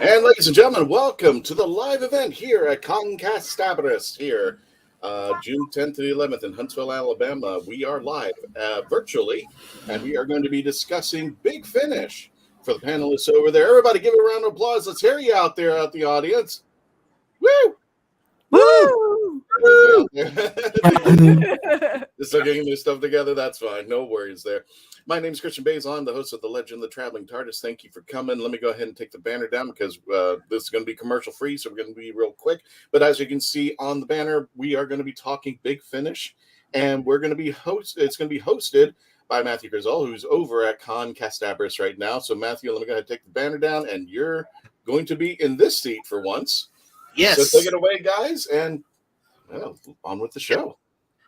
And ladies and gentlemen, welcome to the live event here at CON KASTERBOROUS here, June 10th to the 11th in Huntsville, Alabama. We are live virtually, and we are going to be discussing Big Finish for the panelists over there. Everybody give a round of applause. Let's hear you out there, out the audience. Woo! Woo! Woo! Just getting this stuff together, that's fine. No worries there. My name is Christian Bays. I'm the host of The Legend, The Traveling TARDIS. Thank you for coming. Let me go ahead and take the banner down because this is going to be commercial free, so we're going to be real quick. But as you can see on the banner, we are going to be talking Big Finish, and we're going to be it's going to be hosted by Matthew KRESAL, who's over at CON KASTERBOROUS right now. So Matthew, let me go ahead and take the banner down, and you're going to be in this seat for once. Yes. So take it away, guys, and on with the show.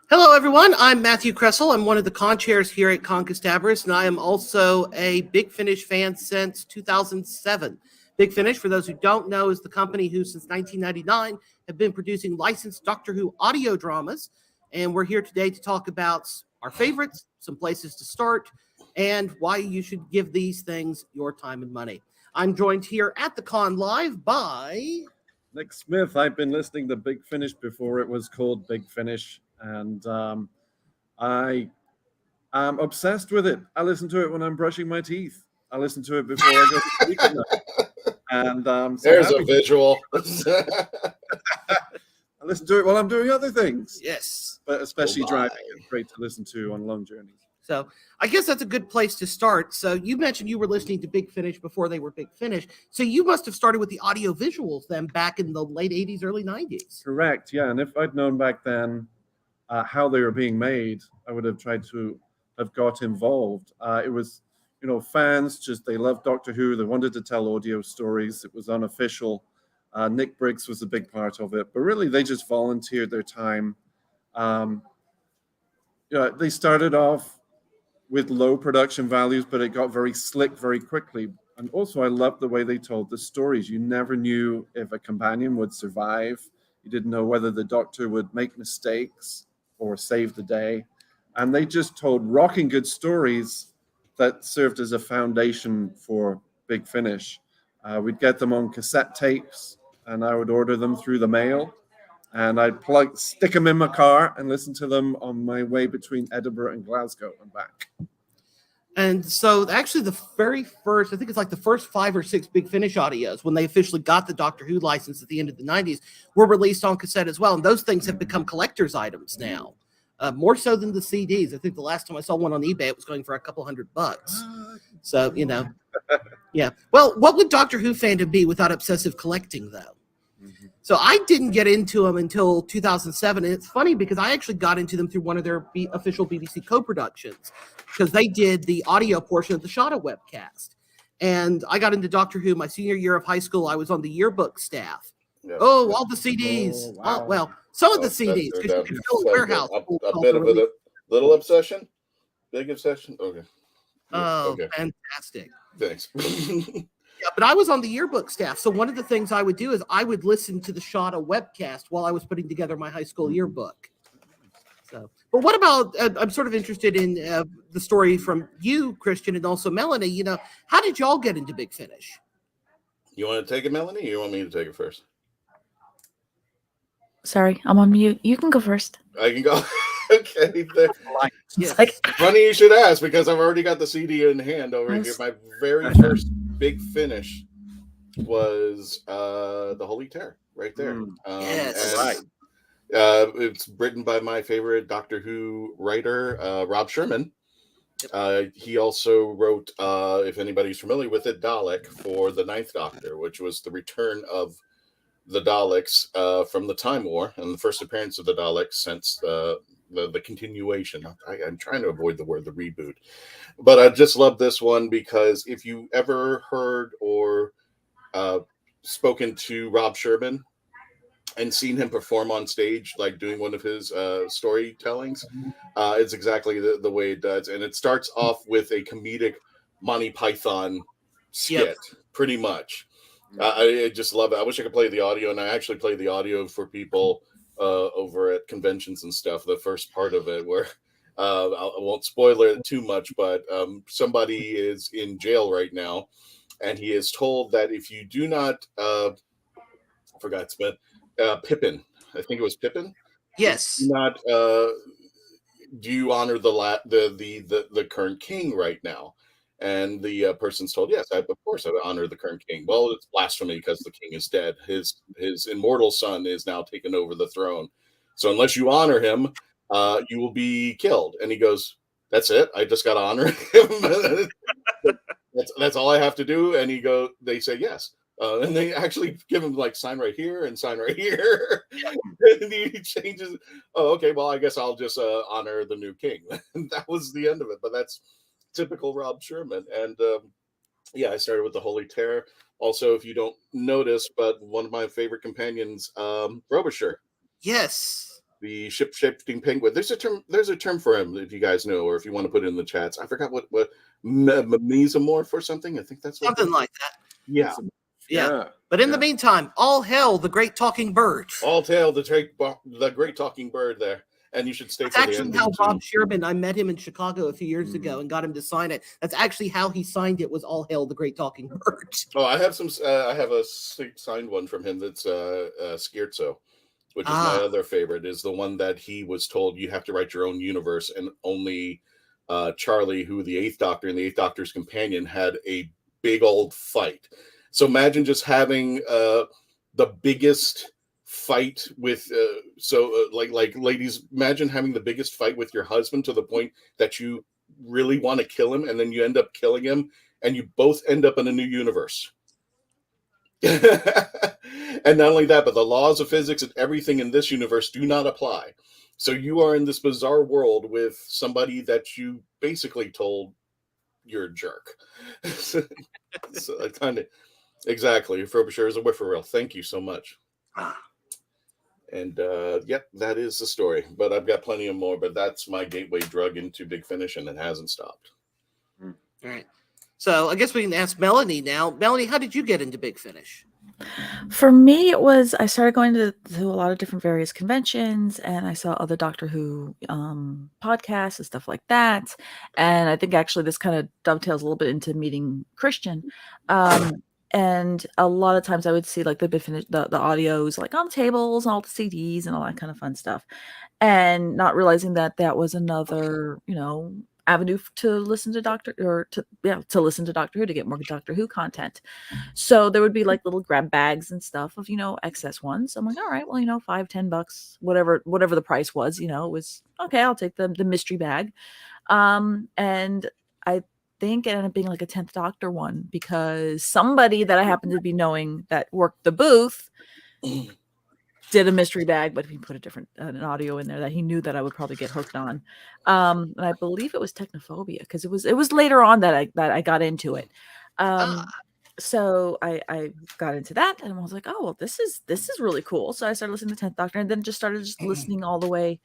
Hello, everyone. I'm Matthew KRESAL. I'm one of the con chairs here at CON KASTERBOROUS, and I am also a Big Finish fan since 2007. Big Finish, for those who don't know, is the company who, since 1999, have been producing licensed Doctor Who audio dramas, and we're here today to talk about our favorites, some places to start, and why you should give these things your time and money. I'm joined here at the con live by Nick Smith. I've been listening to Big Finish before it was called Big Finish, and I am obsessed with it. I listen to it when I'm brushing my teeth. I listen to it before I go to sleep at night. And there's a visual. I listen to it while I'm doing other things. Yes, but especially driving. It's great to listen to on long journeys. So I guess that's a good place to start. So you mentioned you were listening to Big Finish before they were Big Finish. So you must have started with the audio visuals then back in the late 80s, early 90s. Correct, yeah. And if I'd known back then how they were being made, I would have tried to have got involved. It was, fans they loved Doctor Who. They wanted to tell audio stories. It was unofficial. Nick Briggs was a big part of it. But really, they just volunteered their time. They started off with low production values, but it got very slick very quickly. And also, I loved the way they told the stories. You never knew if a companion would survive. You didn't know whether the Doctor would make mistakes or save the day. And they just told rocking good stories that served as a foundation for Big Finish. We'd get them on cassette tapes, and I would order them through the mail. And I'd stick them in my car and listen to them on my way between Edinburgh and Glasgow and back. And so actually the very first, I think it's like the first 5 or 6 Big Finish audios, when they officially got the Doctor Who license at the end of the 90s, were released on cassette as well. And those things have become collector's items now, more so than the CDs. I think the last time I saw one on eBay, it was going for a couple $100. So, yeah. Well, what would Doctor Who fandom be without obsessive collecting, though? So I didn't get into them until 2007, and it's funny because I actually got into them through one of their official BBC co-productions, because they did the audio portion of the Shadow webcast. And I got into Doctor Who my senior year of high school. I was on the yearbook staff. Yep. Oh, all the CDs. Oh, wow. Well, some of the CDs, because you can fill a warehouse. A bit of a little obsession? Big obsession? Okay. Oh, okay. Fantastic. Thanks. Yeah, but I was on the yearbook staff. So one of the things I would do is I would listen to the Shadow webcast while I was putting together my high school yearbook. So, but what about, I'm sort of interested in the story from you, Christian, and also Melanie. How did y'all get into Big Finish? You want to take it, Melanie, or you want me to take it first? Sorry, I'm on mute. You can go first. I can go. Okay. Yes. Like, funny you should ask, because I've already got the CD in hand over here. My very first Big Finish was the Holy Terror right there. Yes, right. It's written by my favorite Doctor Who writer, Rob Sherman. He also wrote, if anybody's familiar with it, Dalek for the Ninth Doctor, which was the return of the Daleks from the Time War and the first appearance of the Daleks since the continuation. I'm trying to avoid the word the reboot, but I just love this one because if you ever heard or spoken to Rob Sherman and seen him perform on stage, like doing one of his storytellings, it's exactly the way it does. And it starts off with a comedic Monty Python skit, pretty much. I just love it. I wish I could play the audio, and I actually play the audio for people over at conventions and stuff. The first part of it, where I won't spoil it too much, but somebody is in jail right now, and he is told that if you do not, I forgot Pippin, I think it was Pippin. Yes. Do not do you honor the current king right now? And the person's told, yes, of course I would honor the current king. Well, it's blasphemy because the king is dead. His immortal son is now taken over the throne. So unless you honor him, you will be killed. And he goes, that's it. I just got to honor him. that's all I have to do. And they say yes. And they actually give him like sign right here and sign right here. And he changes. Oh, okay. Well, I guess I'll just honor the new king. And that was the end of it. But that's typical Rob Sherman. And yeah, I started with the Holy Terror. Also, if you don't notice, but one of my favorite companions, Frobisher. Yes. The ship-shifting penguin. There's a term for him if you guys know, or if you want to put it in the chats. I forgot what mesomorph or something. I think that's what something like that. Yeah. But in the meantime, all hail the great talking bird. All hail the great talking bird there. And you should stay That's for the actually ending how too. Rob Sherman, I met him in Chicago a few years ago and got him to sign it. That's actually how he signed it, was all hail the great talking bird. Oh, I have a signed one from him that's Scherzo, which is my other favorite, is the one that he was told you have to write your own universe, and only Charlie, who the Eighth Doctor and the Eighth Doctor's companion had a big old fight. So imagine just having the biggest fight with like ladies, imagine having the biggest fight with your husband to the point that you really want to kill him, and then you end up killing him, and you both end up in a new universe. And not only that, but the laws of physics and everything in this universe do not apply. So you are in this bizarre world with somebody that you basically told you're a jerk. So I kind of exactly. Frobisher is a whippoorwill. Thank you so much. And yep, that is the story. But I've got plenty of more. But that's my gateway drug into Big Finish, and it hasn't stopped. All right. So I guess we can ask Melanie now. Melanie, how did you get into Big Finish? For me, it was I started going to a lot of different various conventions, and I saw other Doctor Who podcasts and stuff like that. And I think actually this kind of dovetails a little bit into meeting Christian. And a lot of times I would see like the audios like on tables and all the CDs and all that kind of fun stuff, and not realizing that that was another, avenue to listen to Doctor Who, to get more Doctor Who content. So there would be like little grab bags and stuff of, excess ones. I'm like, all right, well, $5-10, whatever the price was, it was okay. I'll take the mystery bag. And I think it ended up being like a 10th Doctor one, because somebody that I happened to be knowing that worked the booth did a mystery bag, but he put an audio in there that he knew that I would probably get hooked on. And I believe it was Technophobia, because it was later on that I got into it. So I got into that, and I was like, oh, well, this is really cool. So I started listening to 10th Doctor, and then just started listening all the way,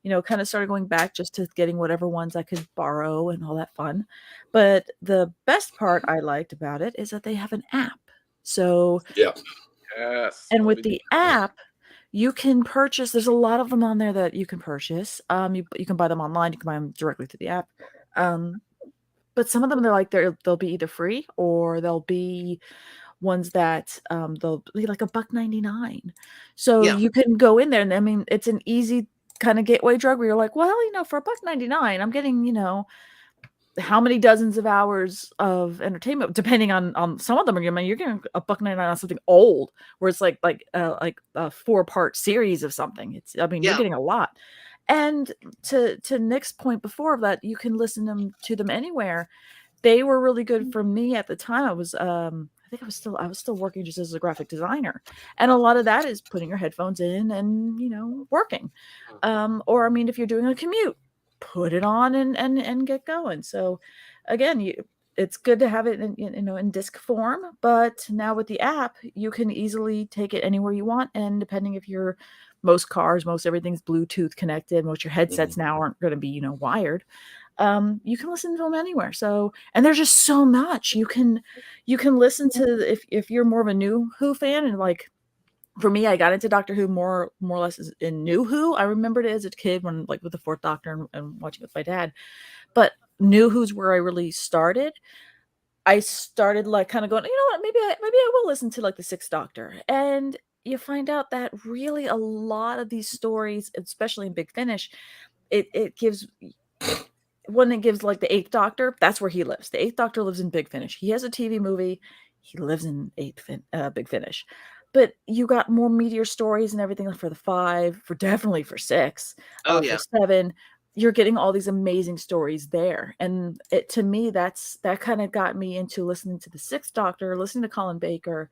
kind of started going back just to getting whatever ones I could borrow and all that fun. But the best part I liked about it is that they have an app. So yeah. Yes. And with the app, you can purchase, there's a lot of them on there that you can purchase. You can buy them online, you can buy them directly through the app. But some of them, they'll be either free, or they'll be ones that they'll be like $1.99. So you can go in there, and I mean, it's an easy kind of gateway drug where you're like, well, for $1.99, I'm getting, how many dozens of hours of entertainment, depending on some of them. You're getting $1.99 on something old, where it's like a 4-part series of something. You're getting a lot. And to Nick's point before of that, you can listen to them anywhere. They were really good for me at the time. I was I was still working just as a graphic designer, and a lot of that is putting your headphones in and working. Or if you're doing a commute, put it on and get going. So again, it's good to have it in disc form, but now with the app, you can easily take it anywhere you want. And depending if you're most everything's Bluetooth connected, most your headsets now aren't going to be wired, you can listen to them anywhere. So, and there's just so much you can listen to if you're more of a new Who fan. And like for me, I got into Doctor Who more or less in New Who. I remembered it as a kid when with the 4th Doctor and watching with my dad. But New Who's where I really started. I started like kind of going, you know what, maybe I will listen to like the Sixth Doctor. And you find out that really a lot of these stories, especially in Big Finish, it gives when it gives like the Eighth Doctor, that's where he lives. The Eighth Doctor lives in Big Finish. He has a TV movie. He lives in Big Finish. But you got more meteor stories and everything for the 5, for definitely for 6, Oh, yeah. for 7. You're getting all these amazing stories there. And to me, that kind of got me into listening to the Sixth Doctor, listening to Colin Baker,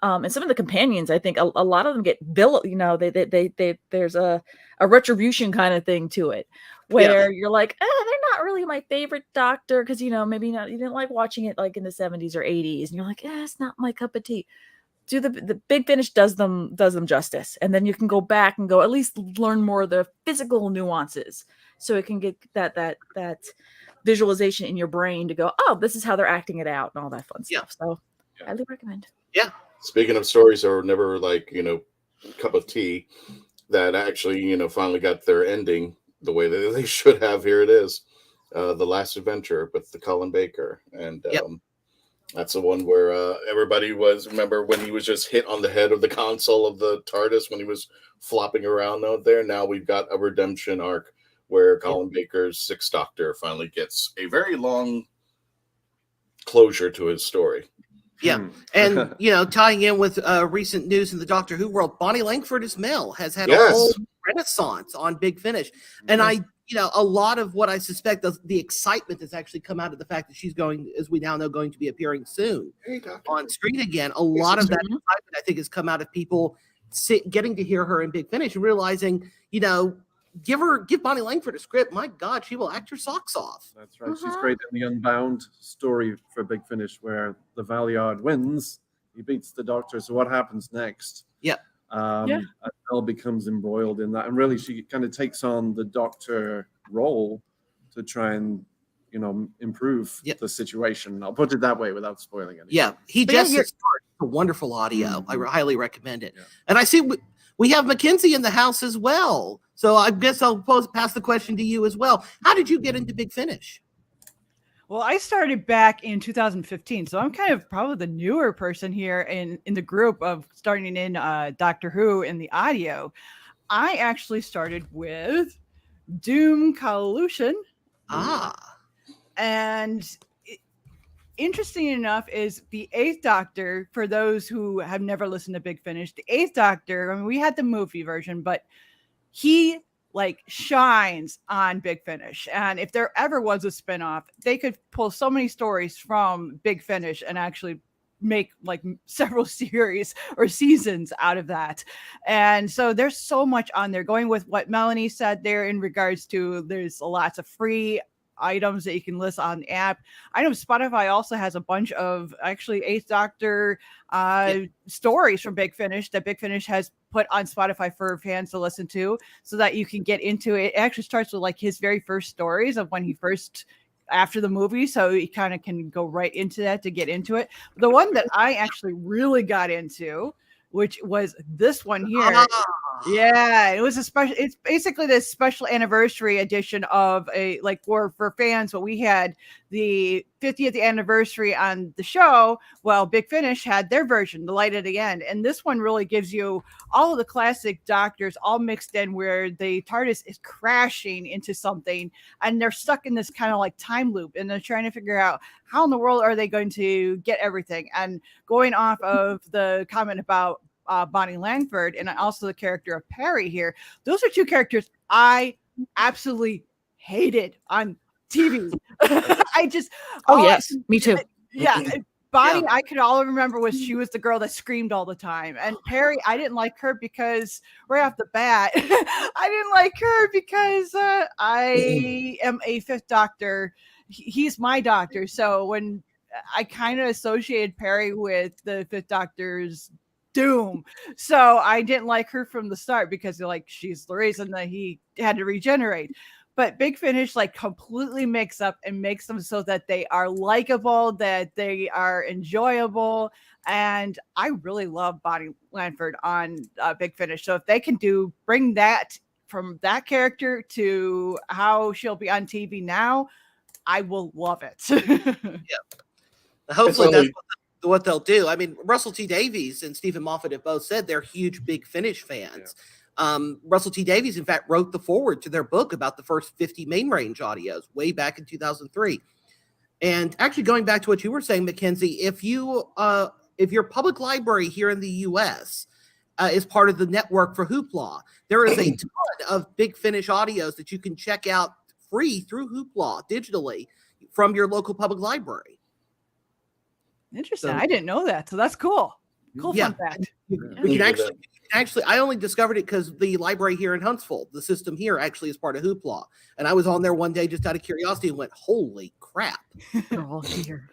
and some of the companions. I think a lot of them get bill. You know, they there's a retribution kind of thing to it, where you're like, they're not really my favorite Doctor because maybe you didn't like watching it like in the 70s or 80s, and you're like, it's not my cup of tea. The Big Finish does them justice, and then you can go back and go at least learn more of the physical nuances, so it can get that visualization in your brain to go, oh, this is how they're acting it out and all that fun stuff. So highly recommend. Yeah. Speaking of stories that were never like, cup of tea, that actually, finally got their ending the way that they should have. Here it is. The Last Adventure with the Colin Baker. And that's the one where everybody remember when he was just hit on the head of the console of the TARDIS when he was flopping around out there. Now we've got a redemption arc where Colin Baker's Sixth Doctor finally gets a very long closure to his story. Yeah. And, tying in with recent news in the Doctor Who world, Bonnie Langford-Ismail has had a whole renaissance on Big Finish. And a lot of what I suspect the excitement has actually come out of the fact that she's going, as we now know, going to be appearing soon on screen again. A lot of that excitement, I think, has come out of people getting to hear her in Big Finish and realizing, give Bonnie Langford a script. My God, she will act her socks off. That's right. She's great in the Unbound story for Big Finish, where the Valiard wins. He beats the Doctor. So what happens next? Adele becomes embroiled in that, and really, she kind of takes on the Doctor role to try and improve the situation. I'll put it that way without spoiling anything. Yeah, he just started a wonderful audio. I highly recommend it. And I see we have Mackenzie in the house as well. So I guess I'll pass the question to you as well. How did you get into Big Finish? Well, I started back in 2015, so I'm kind of probably the newer person here in the group of starting in Doctor Who in the audio. I actually started with Doom Collusion. And interesting enough is the Eighth Doctor, for those who have never listened to Big Finish, the Eighth Doctor, I mean, we had the movie version, but he shines on Big Finish. And if there ever was a spinoff, they could pull so many stories from Big Finish and actually make several series or seasons out of that. And so there's so much on there, going with what Melanie said there in regards to there's lots of free items that you can list on the app. I know Spotify also has a bunch of actually Eighth Doctor stories from Big Finish that Big Finish has put on Spotify for fans to listen to, so that you can get into it. It actually starts with his very first stories of when he first after the movie, so you kind of can go right into that to get into it. The one that I actually really got into, which was this one here. Yeah, it was it's basically this special anniversary edition of for fans. But we had the 50th anniversary on the show. Well, Big Finish had their version, The Light at the End. And this one really gives you all of the classic Doctors all mixed in, where the TARDIS is crashing into something and they're stuck in this kind of time loop, and they're trying to figure out how in the world are they going to get everything. And going off of the comment about Bonnie Langford and also the character of Perry here, those are two characters I absolutely hated on TV. Yes, me too. Bonnie, I could all remember she was the girl that screamed all the time. And Perry, I didn't like her because right off the bat, I didn't like her because I am a Fifth Doctor. He's my Doctor. So when I kind of associated Perry with the Fifth Doctor's doom, so I didn't like her from the start because she's the reason that he had to regenerate. But Big Finish completely makes up and makes them so that they are likable, that they are enjoyable, and I really love Bonnie Langford on Big Finish. So if they can bring that from that character to how she'll be on TV now, I will love it. Hopefully only- that's what they'll do. I mean, Russell T Davies and Stephen Moffat have both said they're huge Big Finish fans. Russell T Davies, in fact, wrote the foreword to their book about the first 50 main range audios way back in 2003. And actually, going back to what you were saying, Mackenzie, if your public library here in the U.S. Is part of the network for Hoopla, there is a ton of Big Finish audios that you can check out free through Hoopla digitally from your local public library. Interesting. So- I didn't know that. So that's cool. Cool Yeah. fun fact. We can actually, I only discovered it because the library here in Huntsville, the system here actually is part of Hoopla. And I was on there one day just out of curiosity and went, holy crap. They're all here.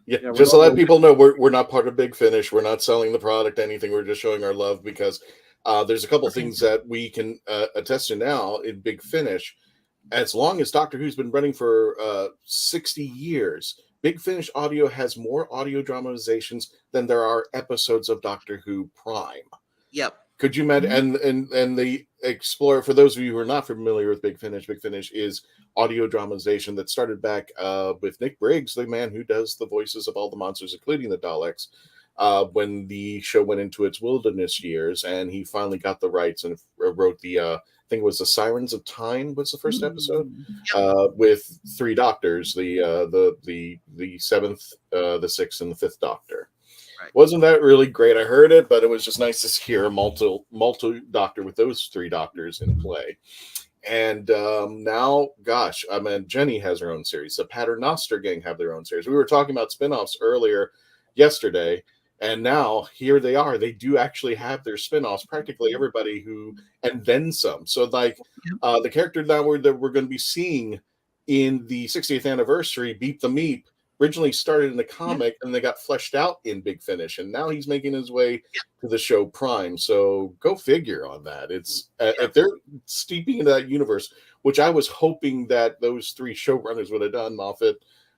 Yeah, Yeah, just to we're let all- people know, we're not part of Big Finish. We're not selling the product, anything. We're just showing our love because there's a couple things that we can attest to now in Big Finish. As long as Doctor Who's been running for 60 years, Big Finish Audio has more audio dramatizations than there are episodes of Doctor Who Prime. Yep. Could you imagine? And the Explorer, for those of you who are not familiar with Big Finish is audio dramatization that started back with Nick Briggs, the man who does the voices of all the monsters, including the Daleks, when the show went into its wilderness years, and he finally got the rights and wrote the, I think it was the Sirens of Time was the first episode, with 3 doctors, the seventh, the sixth, and the fifth Doctor. Right. Wasn't that really great? I heard it, but it was just nice to hear a multi-doctor with those 3 doctors in play. And now, gosh, I mean, Jenny has her own series. The Paternoster Gang have their own series. We were talking about spinoffs earlier yesterday, and now here they are. They do actually have their spinoffs. Practically everybody who, and then some. So, like the character that we're going to be seeing in the 60th anniversary, Beep the Meep, originally started in the comic and they got fleshed out in Big Finish, and now he's making his way to the show Prime. So go figure on that. It's if they're steeping into that universe, which I was hoping that those 3 showrunners would have done, Moffat,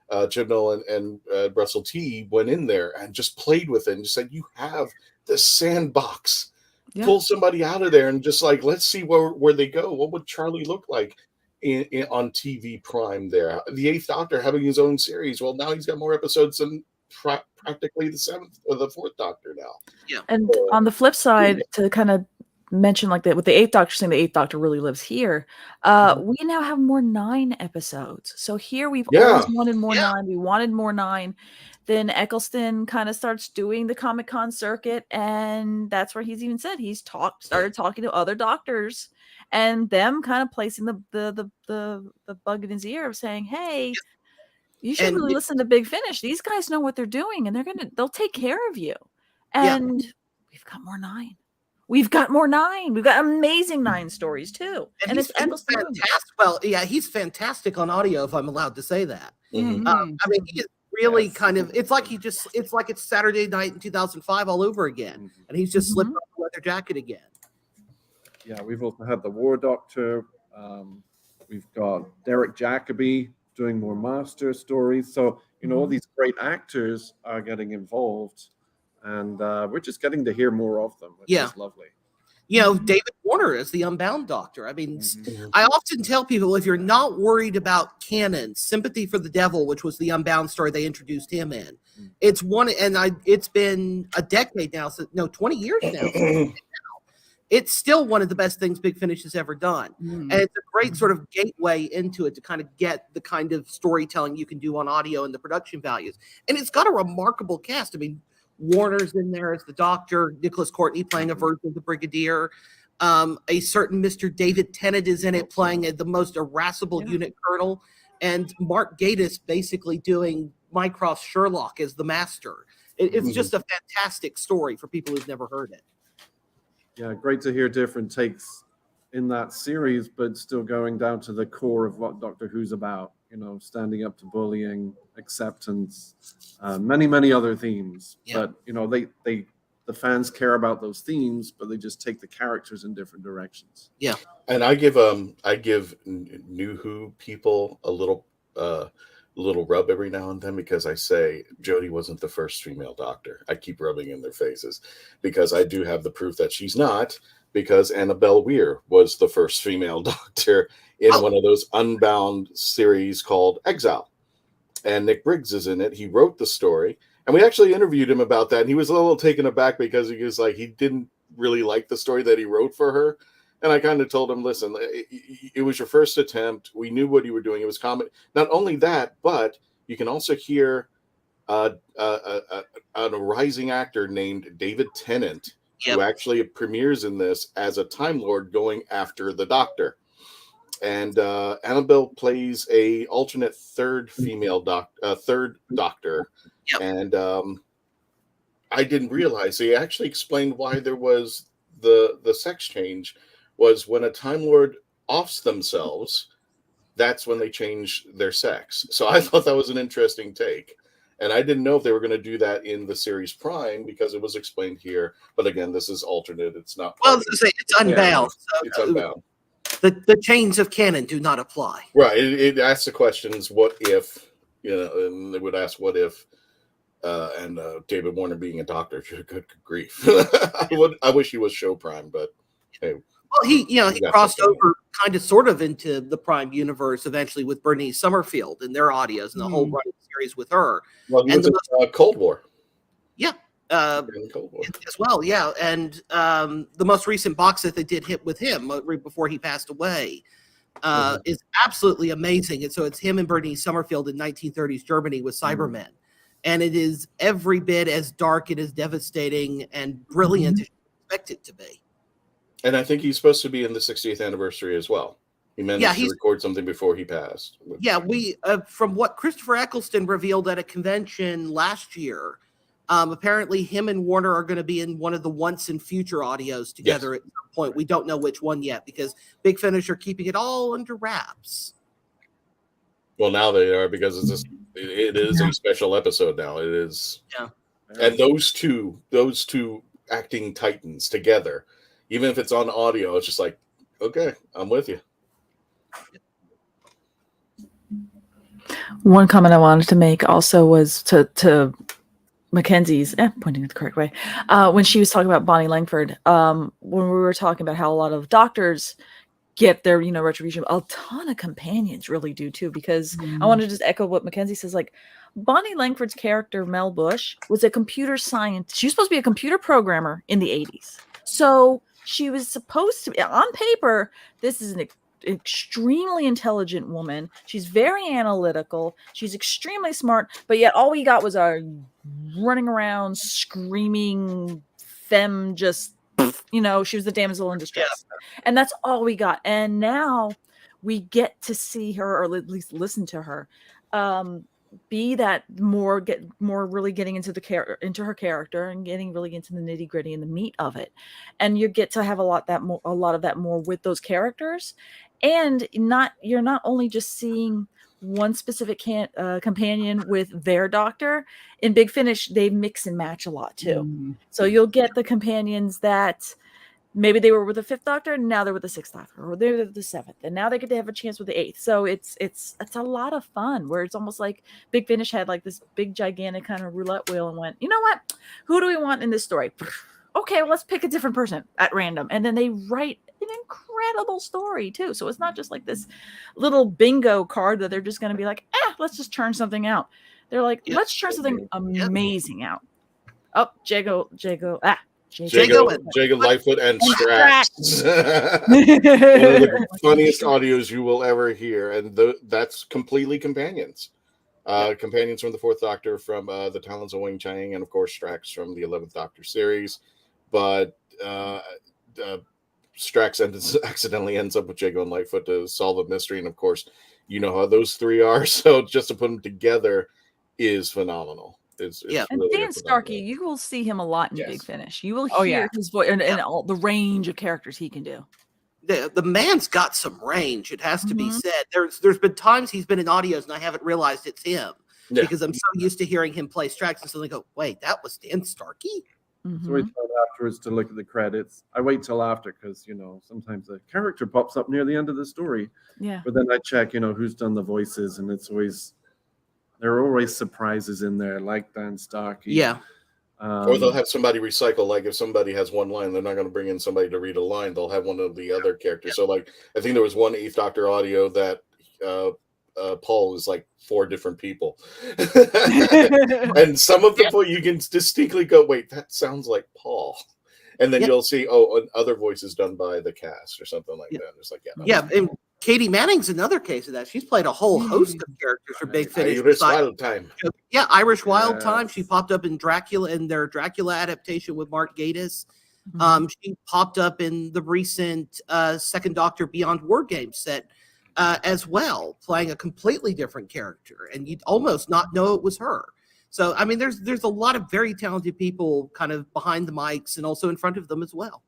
Chibnall, and Russell T, went in there and just played with it and just said, you have the sandbox. Yeah. Pull somebody out of there and just like, let's see where they go. What would Charlie look like on TV Prime there? The 8th Doctor having his own series. Well, now he's got more episodes than practically the 7th or the 4th Doctor now. And on the flip side, to kind of mention like that with the 8th Doctor saying the 8th Doctor really lives here, we now have more 9 episodes. So here we've always wanted more 9. We wanted more 9. Then Eccleston kind of starts doing the Comic-Con circuit, and that's where he's even said he's started talking to other doctors, and them kind of placing the bug in his ear of saying, "Hey, you should really listen to Big Finish. These guys know what they're doing, and they'll take care of you." And we've got more 9. We've got more 9. We've got amazing 9 stories too, and it's Eccleston. Fantastic. Well, yeah, he's fantastic on audio, if I'm allowed to say that. Mhm. I mean, he is really kind of. It's like it's Saturday night in 2005 all over again, and he's just slipped on the leather jacket again. Yeah, we've also had the War Doctor. We've got Derek Jacobi doing more Master stories. So, all these great actors are getting involved, and we're just getting to hear more of them, which is lovely. David Warner is the Unbound Doctor. I mean, I often tell people, if you're not worried about canon, Sympathy for the Devil, which was the Unbound story they introduced him in, it's been a decade now, 20 years now. It's still one of the best things Big Finish has ever done. And it's a great sort of gateway into it to kind of get the kind of storytelling you can do on audio and the production values. And it's got a remarkable cast. I mean, Warner's in there as the Doctor, Nicholas Courtney playing a version of the Brigadier. A certain Mr. David Tennant is in it playing the most irascible unit colonel. And Mark Gatiss basically doing Mycroft's Sherlock as the Master. It's just a fantastic story for people who've never heard it. Yeah, great to hear different takes in that series, but still going down to the core of what Doctor Who's about, standing up to bullying, acceptance, many other themes. Yeah. But, the fans care about those themes, but they just take the characters in different directions. Yeah. And I give New Who people a little rub every now and then, because I say Jodie wasn't the first female Doctor. I keep rubbing in their faces because I do have the proof that she's not, because Annabelle Weir was the first female Doctor in one of those Unbound series called Exile. and Nick Briggs is in it. He wrote the story, and we actually interviewed him about that. And he was a little taken aback because he was like, he didn't really like the story that he wrote for her. And I kind of told him, listen, it was your first attempt. We knew what you were doing. It was comedy. Not only that, but you can also hear a rising actor named David Tennant, who actually premieres in this as a Time Lord going after the Doctor. And Annabelle plays a alternate third Doctor. Yep. And I didn't realize he actually explained why there was the sex change. Was when a Time Lord offs themselves, that's when they change their sex. So I thought that was an interesting take. And I didn't know if they were going to do that in the series Prime because it was explained here. But again, this is alternate. It's not. Well, it's unbound. It's unbound. The chains of canon do not apply. Right. It asks the questions, what if, and they would ask what if, and David Warner being a doctor, good grief. I wish he was show Prime, but hey. Well, he crossed over kind of sort of into the Prime universe eventually with Bernice Summerfield and their audios and the whole running series with her. Well, he was in Cold War. Yeah. Cold War. As well, yeah. And the most recent box set they did hit with him before he passed away is absolutely amazing. And so it's him and Bernice Summerfield in 1930s Germany with Cybermen. And it is every bit as dark and as devastating and brilliant as you expect it to be. And I think he's supposed to be in the 60th anniversary as well. He managed to record something before he passed. Yeah, we from what Christopher Eccleston revealed at a convention last year, apparently him and Warner are going to be in one of the Once and Future audios together at some point. We don't know which one yet because Big Finish are keeping it all under wraps. Well, now they are because it is a special episode now. It is. Yeah. And those two acting titans together, even if it's on audio, it's just like, okay, I'm with you. One comment I wanted to make also was to Mackenzie's, pointing it the correct way, when she was talking about Bonnie Langford, when we were talking about how a lot of doctors get their, retribution, a ton of companions really do too, because I want to just echo what Mackenzie says, like, Bonnie Langford's character, Mel Bush, was a computer scientist. She was supposed to be a computer programmer in the 80s. So she was supposed to be, on paper, this is an extremely intelligent woman. She's very analytical. She's extremely smart, but yet all we got was a running around, screaming femme, just, she was the damsel in distress. And that's all we got. And now we get to see her, or at least listen to her, be that get more really getting into into her character and getting really into the nitty gritty and the meat of it. And you get to have a lot of that more with those characters. And you're not only just seeing one specific companion with their doctor. In Big Finish, they mix and match a lot too. So you'll get the companions that maybe they were with the 5th Doctor, and now they're with the 6th Doctor, or they're with the 7th, and now they get to have a chance with the 8th. So it's a lot of fun, where it's almost like Big Finish had like this big gigantic kind of roulette wheel and went, you know what? Who do we want in this story? Okay, well, let's pick a different person at random. And then they write an incredible story too. So it's not just like this little bingo card that they're just going to be like, let's just churn something out. They're like, let's churn something amazing out. Oh, Jago, Lightfoot and Strax. One of the funniest audios you will ever hear. And that's completely companions. Companions from the 4th Doctor, from the Talons of Wing Chang, and of course Strax from the 11th Doctor series. But Strax accidentally ends up with Jago and Lightfoot to solve a mystery. And of course, you know how those three are. So just to put them together is phenomenal. It's and really Dan Starkey, you will see him a lot in Big Finish. You will hear his voice and all the range of characters he can do. The man's got some range, it has to be said. There's been times he's been in audios and I haven't realized it's him because I'm so used to hearing him play Strax, and suddenly go, wait, that was Dan Starkey? So we thought afterwards to look at the credits. I wait till after because, sometimes a character pops up near the end of the story. Yeah. But then I check, who's done the voices, and there are always surprises in there, like Dan Starkey. Yeah. Or they'll have somebody recycle. Like if somebody has one line, they're not going to bring in somebody to read a line. They'll have one of the other characters. So like, I think there was one 8th Doctor audio that Paul is like 4 different people. And some of the people you can distinctly go, wait, that sounds like Paul. And then you'll see, other voices done by the cast or something like that. It's like, and Katie Manning's another case of that. She's played a whole host of characters for Big Finish. Irish Wild Time. Yeah, Irish Wild Time. She popped up in Dracula, in their Dracula adaptation with Mark Gatiss. She popped up in the recent Second Doctor Beyond War Games set as well, playing a completely different character, and you'd almost not know it was her. So, I mean, there's a lot of very talented people kind of behind the mics and also in front of them as well.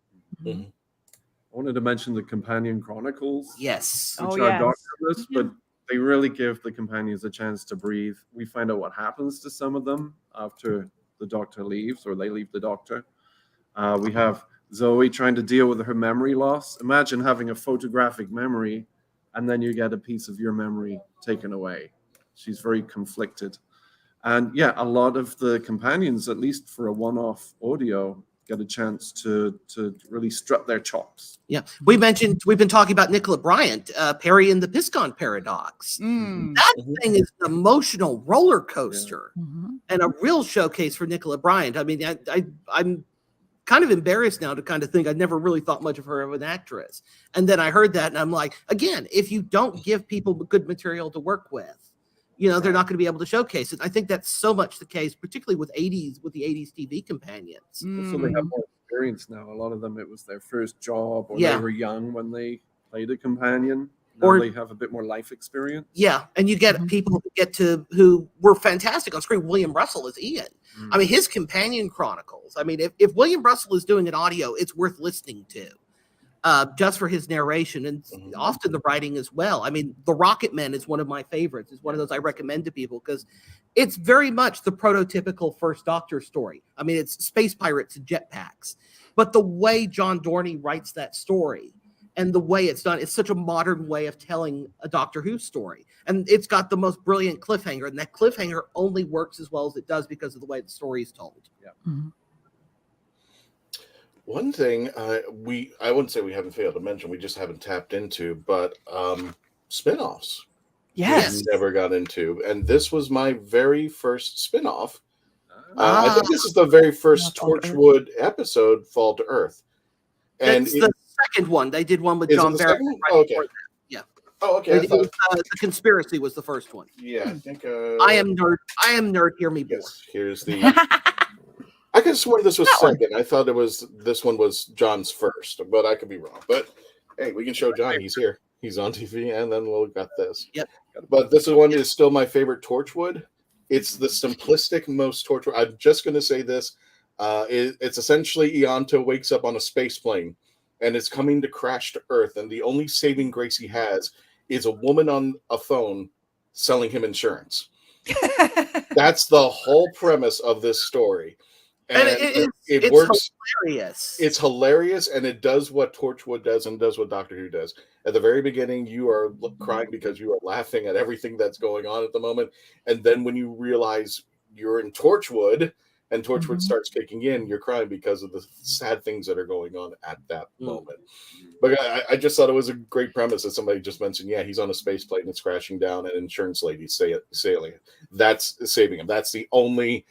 I wanted to mention the Companion Chronicles. Yes. Which are doctorless, but they really give the companions a chance to breathe. We find out what happens to some of them after the Doctor leaves, or they leave the Doctor. We have Zoe trying to deal with her memory loss. Imagine having a photographic memory and then you get a piece of your memory taken away. She's very conflicted. And yeah, a lot of the companions, at least for a one-off audio, get a chance to really strut their chops. Yeah, we've been talking about Nicola Bryant, Perry and the Piscon Paradox. That thing is an emotional roller coaster and a real showcase for Nicola Bryant. I mean, I'm kind of embarrassed now to kind of think I'd never really thought much of her as an actress. And then I heard that and I'm like, again, if you don't give people good material to work with, you know, they're not going to be able to showcase it. I think that's so much the case, particularly with the 80s TV companions. So they have more experience now. A lot of them, it was their first job, or they were young when they played a companion. Now they have a bit more life experience. Yeah, and you get people who were fantastic on screen. William Russell is Ian. I mean, his Companion Chronicles. I mean, if William Russell is doing an audio, it's worth listening to. Just for his narration and often the writing as well. I mean, The Rocket Men is one of my favorites. It's one of those I recommend to people because it's very much the prototypical First Doctor story. I mean, it's space pirates and jetpacks. But the way John Dorney writes that story and the way it's done, it's such a modern way of telling a Doctor Who story. And it's got the most brilliant cliffhanger. And that cliffhanger only works as well as it does because of the way the story is told. Yeah. One thing I wouldn't say we haven't failed to mention, we just haven't tapped into, but spin-offs. Yes. We never got into. And this was my very first spin-off. I think this is the very first Torchwood episode, Fall to Earth. And it's the second one. They did one with John Barrett. Okay. Yeah. Oh, okay. The Conspiracy was the first one. Yeah, I think. I am nerd. Hear me, boy. Yes, here's the. I could have sworn this was second. I thought this one was John's first, but I could be wrong. But hey, we can show John. He's here. He's on TV, and then we'll got this. Yep. But this one is still my favorite Torchwood. It's the simplistic most Torchwood. I'm just going to say this. It's essentially Ianto wakes up on a space plane, and is coming to crash to Earth, and the only saving grace he has is a woman on a phone selling him insurance. That's the whole premise of this story. And it works. Hilarious. It's hilarious, and it does what Torchwood does and does what Doctor Who does. At the very beginning, you are crying because you are laughing at everything that's going on at the moment. And then when you realize you're in Torchwood and Torchwood starts kicking in, you're crying because of the sad things that are going on at that moment. But I just thought it was a great premise that somebody just mentioned. Yeah, he's on a space plane, it's crashing down, and insurance lady's sailing. That's saving him. That's the only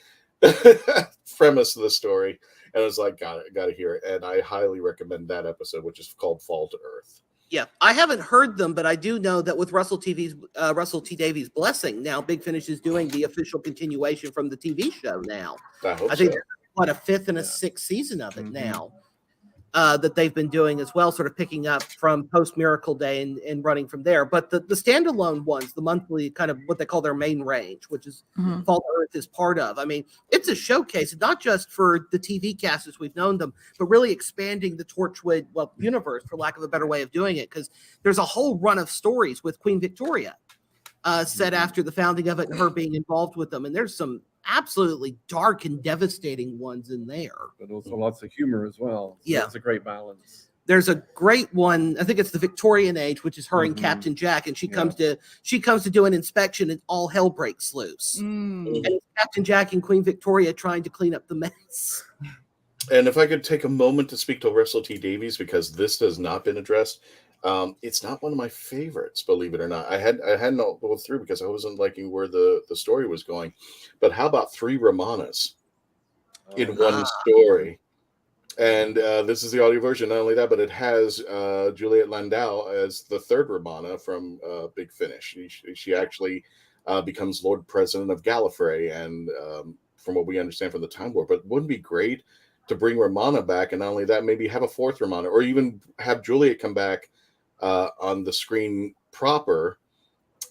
premise of the story. And I was like, got to hear it. And I highly recommend that episode, which is called Fall to Earth. Yeah, I haven't heard them, but I do know that with Russell T. Davies' blessing, now Big Finish is doing the official continuation from the TV show now. I think there's a fifth and a sixth season of it now that they've been doing as well, sort of picking up from post Miracle Day and running from there. But the standalone ones, the monthly kind of what they call their main range, which is Fall to Earth is part of. I mean, it's a showcase, not just for the TV cast as we've known them, but really expanding the Torchwood universe, for lack of a better way of doing it, because there's a whole run of stories with Queen Victoria set after the founding of it and her being involved with them. And there's some absolutely dark and devastating ones in there, but also lots of humor as well. So it's a great balance. There's a great one, I think it's the Victorian age, which is her and Captain Jack, and she comes to do an inspection and all hell breaks loose. And it's Captain Jack and Queen Victoria trying to clean up the mess. And if I could take a moment to speak to Russell T. Davies, because this has not been addressed. It's not one of my favorites, believe it or not. I hadn't all go through because I wasn't liking where the story was going. But how about 3 Ramanas in one story? And this is the audio version. Not only that, but it has Juliet Landau as the 3rd Ramana from Big Finish. She actually becomes Lord President of Gallifrey, and from what we understand from the Time War. But wouldn't it be great to bring Romana back, and not only that, maybe have a 4th Romana, or even have Juliet come back on the screen proper,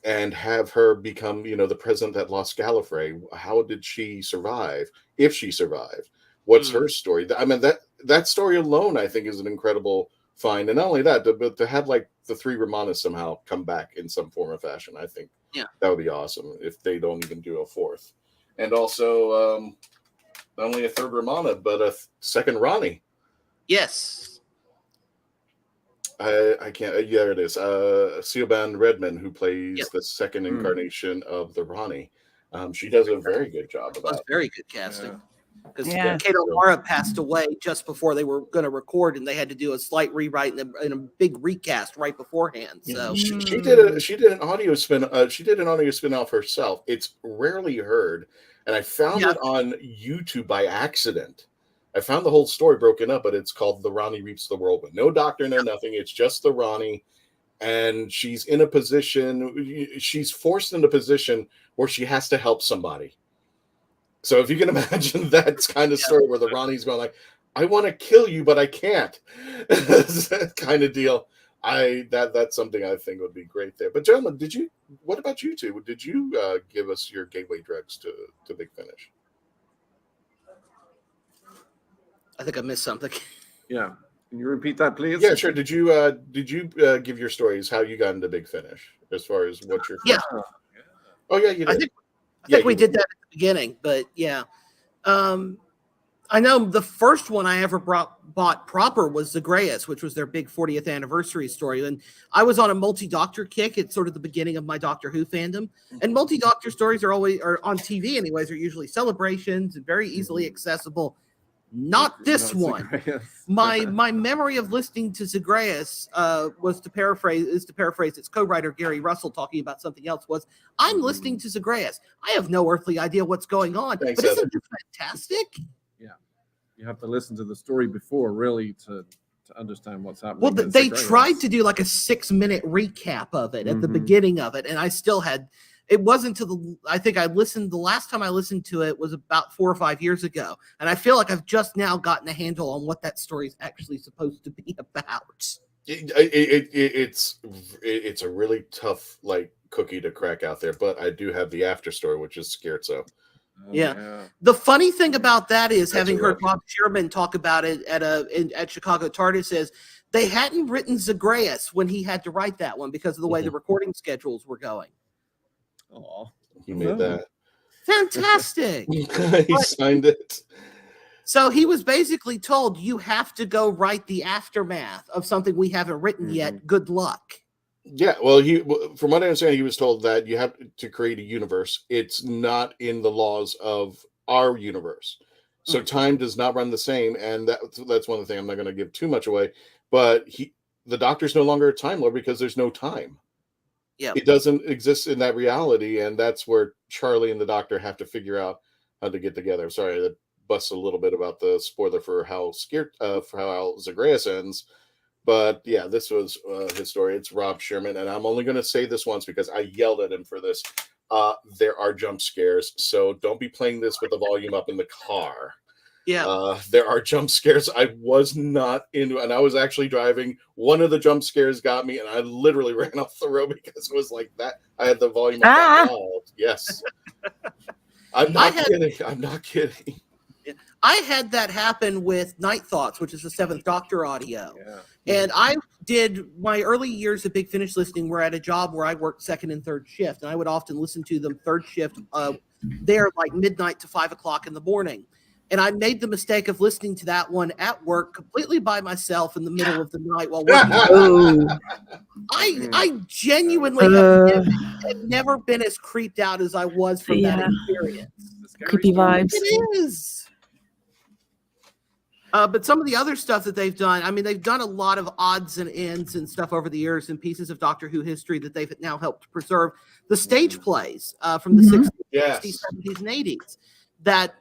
and have her become, the president that lost Gallifrey. How did she survive? If she survived, what's her story? I mean, that story alone, I think, is an incredible find. And not only that, but to have like the 3 Romanas somehow come back in some form or fashion, I think that would be awesome if they don't even do a 4th. And also, not only a 3rd Romana, but a 2nd Ronnie. Yes. I can't. Yeah, it is. Siobhan Redmond, who plays the 2nd incarnation of the Ronnie. She does a very good job of that. That's very good casting. Because Yeah. Kate O'Mara passed away just before they were going to record, and they had to do a slight rewrite and a big recast right beforehand. So She did an audio spin. She did an audio spin-off herself. It's rarely heard, and I found it on YouTube by accident. I found the whole story broken up, but it's called "The Ronnie Reaps the Whirlwind." No doctor, no nothing. It's just the Ronnie, and she's in a position. She's forced into a position where she has to help somebody. So if you can imagine that kind of story where the Ronnie's going like, "I want to kill you, but I can't," that kind of deal. That's something I think would be great there. But gentlemen, what about you two? Did you give us your gateway drugs to Big Finish? I think I missed something. Yeah. Can you repeat that, please? Yeah, sure. Did you give your stories how you got into Big Finish as far as what your Oh yeah, you did. I think we did that at the beginning, but yeah. I know the first one I ever bought proper was Zagreus, which was their big 40th anniversary story. And I was on a multi-doctor kick. It's sort of the beginning of my Doctor Who fandom. And multi-doctor stories are on TV anyways, are usually celebrations and very easily accessible. Not this one. My memory of listening to Zagreus was to paraphrase its co-writer Gary Russell talking about something else. Was I'm listening to Zagreus. I have no earthly idea what's going on, Thanks, but isn't it fantastic? Yeah, you have to listen to the story before really to understand what's happening. Well, they tried to do like a 6-minute recap of it at the beginning of it, and I still had. It wasn't I think the last time I listened to it was about 4 or 5 years ago. And I feel like I've just now gotten a handle on what that story is actually supposed to be about. It's a really tough cookie to crack out there, but I do have the after story, which is Scherzo. Yeah. The funny thing about that is having heard Bob Sherman talk about it at Chicago TARDIS is they hadn't written Zagreus when he had to write that one because of the way the recording schedules were going. Oh, he made that fantastic. He signed it. So he was basically told, you have to go write the aftermath of something we haven't written yet. Good luck. Yeah, well, from what I understand, he was told that you have to create a universe. It's not in the laws of our universe. So time does not run the same. And that's one of the things I'm not going to give too much away. But the Doctor's no longer a Time Lord because there's no time. Yeah, it doesn't exist in that reality, and that's where Charlie and the Doctor have to figure out how to get together. Sorry, that busts a little bit about the spoiler for how Zagreus ends, but yeah, this was his story. It's Rob Sherman, and I'm only going to say this once because I yelled at him for this. There are jump scares, so don't be playing this with the volume up in the car. Yeah, there are jump scares. I was not into, and I was actually driving. One of the jump scares got me, and I literally ran off the road because it was like that. I had the volume up that loud. Yes, I'm not kidding. I had that happen with Night Thoughts, which is the 7th Doctor audio. Yeah. And I did my early years of Big Finish listening were at a job where I worked 2nd and 3rd shift, and I would often listen to them 3rd shift there like midnight to 5 o'clock in the morning. And I made the mistake of listening to that one at work completely by myself in the middle of the night while working. I genuinely have never been as creeped out as I was from that experience. Creepy vibes. It is. But some of the other stuff that they've done, I mean, they've done a lot of odds and ends and stuff over the years and pieces of Doctor Who history that they've now helped preserve. The stage plays from the 60s, Yes. 60s, 70s, and 80s that,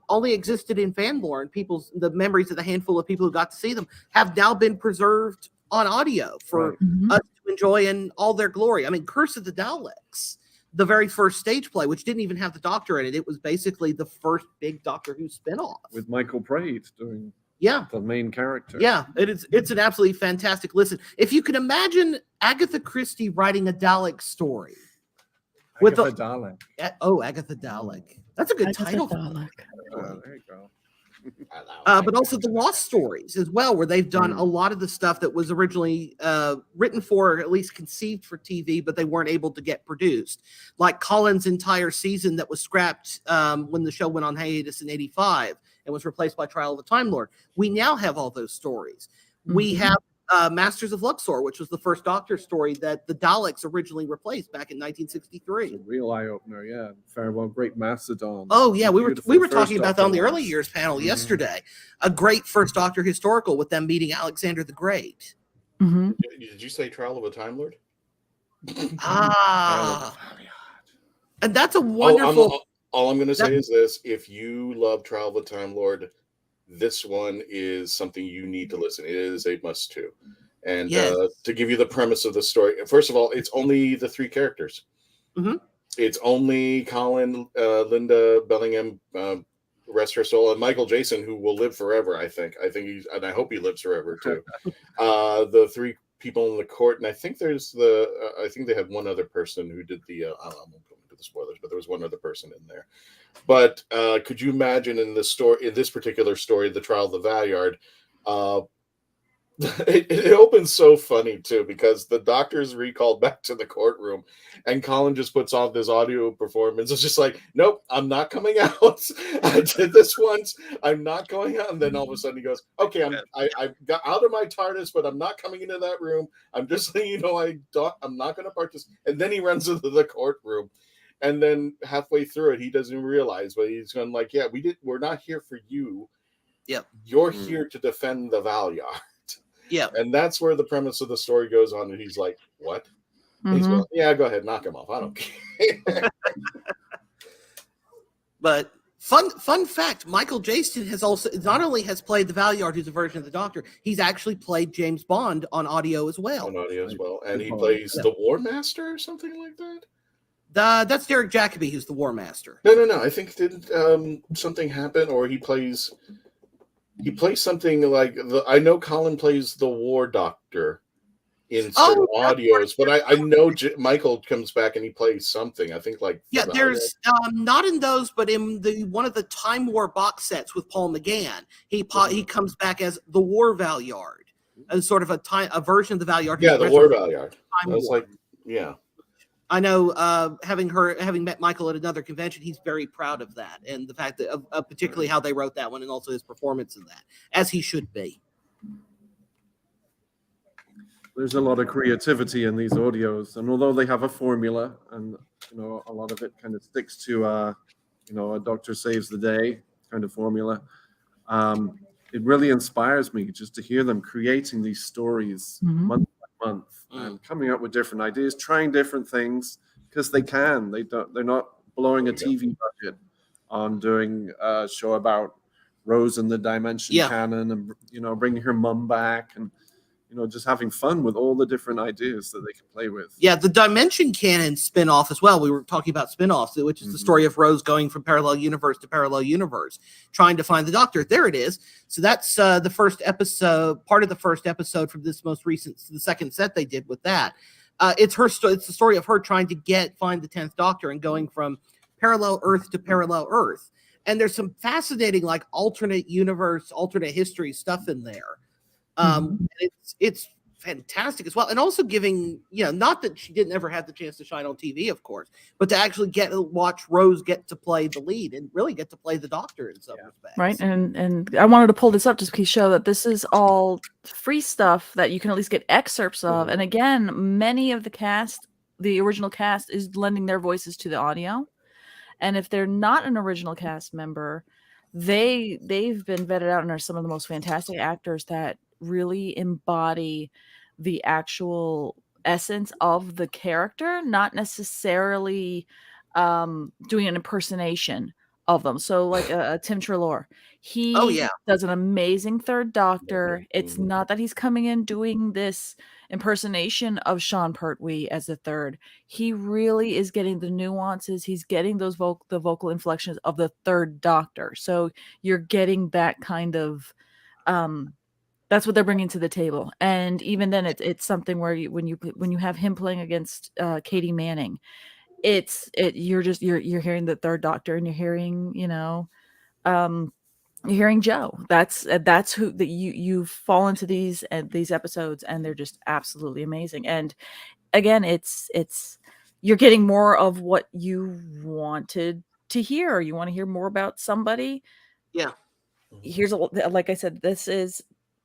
only existed in fan lore, and the memories of the handful of people who got to see them have now been preserved on audio for us to enjoy in all their glory. I mean, Curse of the Daleks, the very first stage play, which didn't even have the Doctor in it. It was basically the first big Doctor Who spinoff. With Michael Praed doing the main character. Yeah, it's an absolutely fantastic listen. If you can imagine Agatha Christie writing a Dalek story. Agatha Dalek. Agatha Dalek. That's a good title. Dalek. There you go. But also the Lost Stories as well, where they've done a lot of the stuff that was originally written for, or at least conceived for TV, but they weren't able to get produced. Like Colin's entire season that was scrapped when the show went on hiatus in '85 and was replaced by Trial of the Time Lord. We now have all those stories. We have Masters of Luxor, which was the first Doctor story that the Daleks originally replaced back in 1963. It's a real eye-opener, yeah. Farewell, Great Macedon. Oh, yeah, we were talking about that on the Doctor early years panel yesterday. A great first Doctor historical with them meeting Alexander the Great. Did you say Trial of a Time Lord? And that's a wonderful... All I'm going to say is this. If you love Trial of a Time Lord, this one is something you need to listen. It is a must too. And to give you the premise of the story, first of all, it's only the three characters. It's only Colin, Linda Bellingham, rest her soul, and Michael Jason, who will live forever. I think he's, and I hope he lives forever too. The three people in the court, and I think there's I think they had one other person who did the. I won't go into the spoilers, but there was one other person in there. But could you imagine in this particular story, the Trial of the Valeyard, it opens so funny too, because the Doctor's recalled back to the courtroom and Colin just puts on this audio performance. It's just like, nope, I'm not coming out. I did this once. I'm not going out. And then all of a sudden he goes, okay, I got out of my TARDIS, but I'm not coming into that room. I'm just letting you know I'm not going to participate. And then he runs into the courtroom. And then halfway through it, he doesn't realize, but he's going like, yeah, we're not here for you. Yep. You're here to defend the Valeyard. Yeah. And that's where the premise of the story goes on. And he's like, what? He's going, yeah, go ahead, knock him off. I don't care. But fun fact, Michael Jason has also not only has played the Valeyard, who's a version of the Doctor, he's actually played James Bond on audio as well. And he plays the War Master or something like that? That's Derek Jacobi, who's the War Master. No. I think did something happen, or he plays something like I know Colin plays the War Doctor in certain audios, but I know Michael comes back and he plays something. I think there's not in those, but in one of the Time War box sets with Paul McGann, he comes back as the War Valeyard, as sort of a version of the Valeyard. Yeah, the War Valeyard. I was like, yeah. I know, having met Michael at another convention, he's very proud of that, and the fact that particularly how they wrote that one, and also his performance in that, as he should be. There's a lot of creativity in these audios, and although they have a formula, and a lot of it kind of sticks to a Doctor saves the day kind of formula, it really inspires me just to hear them creating these stories month by month and coming up with different ideas, trying different things, because they can. They're not blowing a TV budget on doing a show about Rose and the Dimension Canon, and bringing her mum back, and just having fun with all the different ideas that they can play with. Yeah, the Dimension Canon spin-off as well. We were talking about spin-offs, which is the story of Rose going from parallel universe to parallel universe, trying to find the Doctor. There it is. So that's the first episode, part of the first episode from this most recent, the second set they did with that. It's the story of her trying to find the 10th Doctor and going from parallel Earth to parallel Earth. And there's some fascinating, alternate universe, alternate history stuff in there. It's fantastic as well, and also giving not that she didn't ever have the chance to shine on TV, of course, but to actually get to watch Rose get to play the lead and really get to play the Doctor in some respects. Right, and I wanted to pull this up just to show that this is all free stuff that you can at least get excerpts of. And again, many of the cast, the original cast, is lending their voices to the audio, and if they're not an original cast member, they've been vetted out and are some of the most fantastic actors that really embody the actual essence of the character, not necessarily doing an impersonation of them. So like Tim Treloar, Oh he yeah. does an amazing third Doctor. It's Mhm. not that he's coming in doing this impersonation of Sean Pertwee as the third. He really is getting the nuances. He's getting those the vocal inflections of the third Doctor. So you're getting that kind of that's what they're bringing to the table. And even then it's something where when you have him playing against Katie Manning, you're hearing the third Doctor, and you're hearing, you're hearing Joe. That's who that you fall into these episodes, and they're just absolutely amazing. And again, it's you're getting more of what you wanted to hear. You want to hear more about somebody. Yeah. Here's like I said,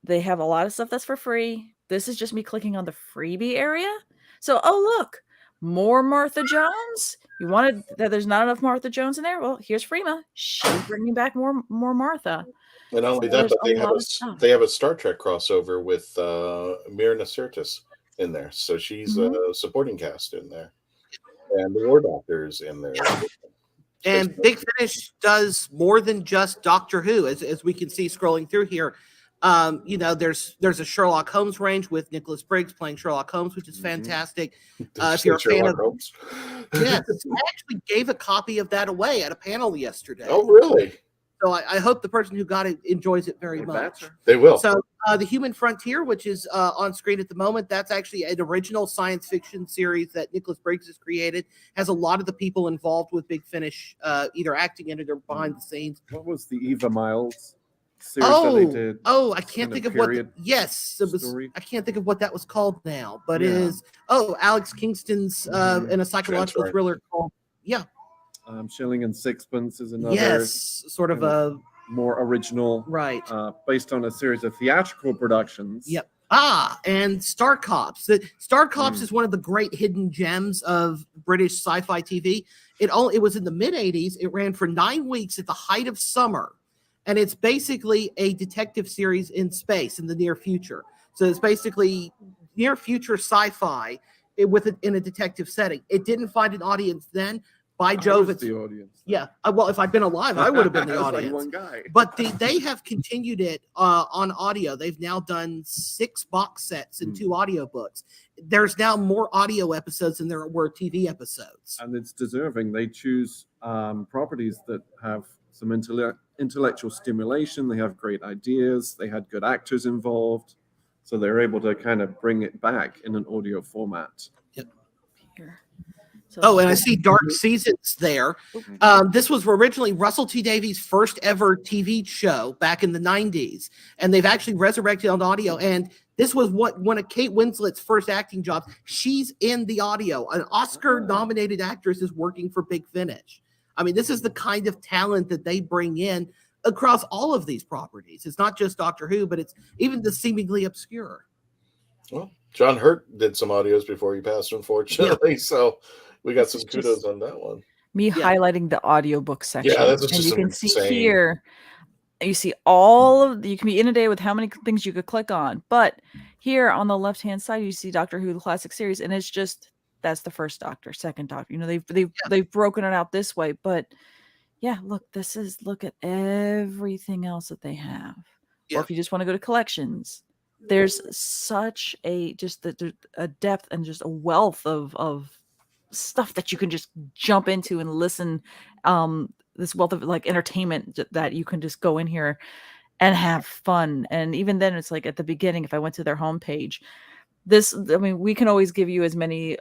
they have a lot of stuff that's for free. This is just me clicking on the freebie area. So, oh look, more Martha Jones. You wanted that there's not enough Martha Jones in there? Well, here's Freema. She's bringing back more Martha. And not only So that, there's but a lot of stuff. they have a Star Trek crossover with Myrna Sirtis in there, so she's a supporting cast in there, and the War Doctor's in there. And Big Finish does more than just Doctor Who, as we can see scrolling through here. There's a Sherlock Holmes range with Nicholas Briggs playing Sherlock Holmes, which is fantastic. If you're a fan of Holmes, yes, I actually gave a copy of that away at a panel yesterday. oh really? So I hope the person who got it enjoys it very much. They will. So The Human Frontier, which is on screen at the moment, that's actually an original science fiction series that Nicholas Briggs has created. Has a lot of the people involved with Big Finish either acting in it or behind the scenes. What was the Eva Miles series that they did? I can't think of what. period Yes, it was. story? I can't think of what that was called now, but it is. Alex Kingston's in a psychological Transparent. thriller called. Yeah. Shilling and Sixpence is another Yes, sort of a more original, right. based on a series of theatrical productions. Yep. And Star Cops. Star Cops is one of the great hidden gems of British sci-fi TV. It was in the mid 80s. It ran for 9 weeks at the height of summer, and it's basically a detective series in space in the near future. So it's basically near future sci-fi in a detective setting. It didn't find an audience then. By Jove, it's the audience. Yeah. Well, if I'd been alive, I would have been the I was like audience. one guy. But they have continued it on audio. They've now done 6 box sets and 2 audiobooks. There's now more audio episodes than there were TV episodes. And it's deserving. They choose properties that have some intellectual stimulation. They have great ideas. They had good actors involved. So they're able to kind of bring it back in an audio format. Here. So And I see Dark Seasons there. This was originally Russell T Davies' first ever TV show back in the 90s. And they've actually resurrected on audio. And this was one of Kate Winslet's first acting jobs. She's in the audio. An Oscar-nominated actress is working for Big Finish. I mean, this is the kind of talent that they bring in across all of these properties. It's not just Doctor Who, but it's even the seemingly obscure. Well, John Hurt did some audios before he passed, unfortunately. So we got some kudos on that one. Me highlighting the audiobook section. Yeah, that's and just you can insane. see here, you see you can be inundated with how many things you could click on. But here on the left-hand side, you see Doctor Who, the classic series, and it's just, that's the first Doctor, second Doctor. They've broken it out this way. But yeah, look at everything else that they have. Yeah. Or if you just want to go to collections, there's such a depth and just a wealth of stuff that you can just jump into and listen. This wealth of like entertainment that you can just go in here and have fun. And even then, it's like at the beginning, if I went to their homepage, we can always give you as many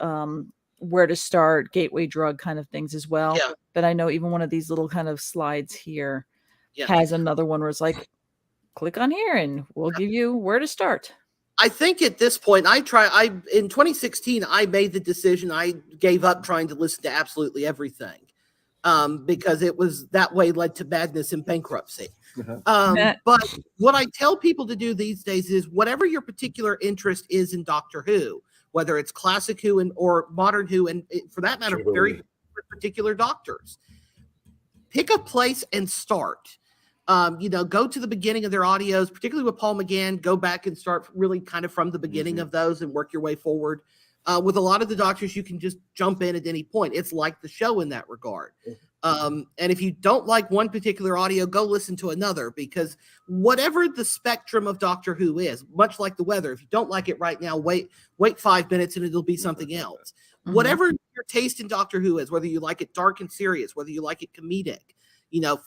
where to start, gateway drug kind of things as well. Yeah. But I know even one of these little kind of slides here has another one where it's like, click on here and we'll give you where to start. I think at this point, in 2016, I made the decision. I gave up trying to listen to absolutely everything because it was that way led to madness and bankruptcy. But what I tell people to do these days is whatever your particular interest is in Doctor Who, whether it's classic Who or modern Who, and for that matter, very particular doctors, pick a place and start. Go to the beginning of their audios, particularly with Paul McGann. Go back and start really kind of from the beginning of those and work your way forward. With a lot of the doctors, you can just jump in at any point. It's like the show in that regard. And if you don't like one particular audio, go listen to another, because whatever the spectrum of Doctor Who is, much like the weather, if you don't like it right now, wait 5 minutes and it'll be something else. Whatever your taste in Doctor Who is, whether you like it dark and serious, whether you like it comedic,